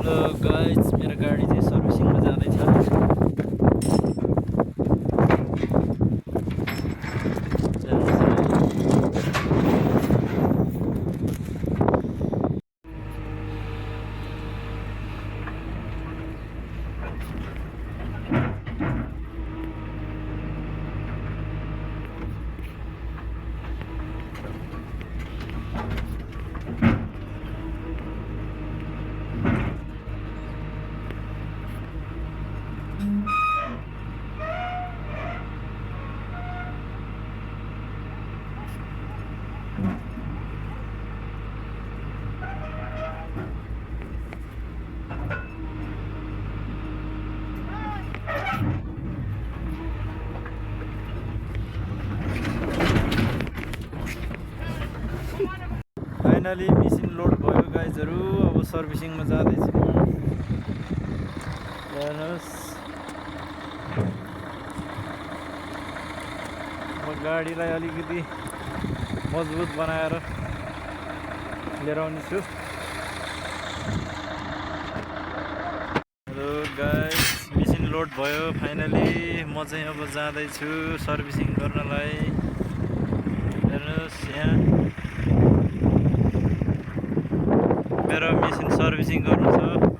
Hello guys, मेरो गाडी चाहिँ सर्भिसिङमा जाँदैछ। फाइनली मेसिन लोड भयो गाइजहरू। अब सर्भिसिङमा जाँदैछु। हेर्नुहोस्, म गाडीलाई अलिकति मजबुत बनाएर लिएर आउने छु। हेलो गाइज, मेसिन लोड भयो फाइनली। म चाहिँ अब जाँदैछु सर्भिसिङ गर्नलाई। हेर्नुहोस्, यहाँ मेरो मेसिन सर्भिसिङ गर्नु छ।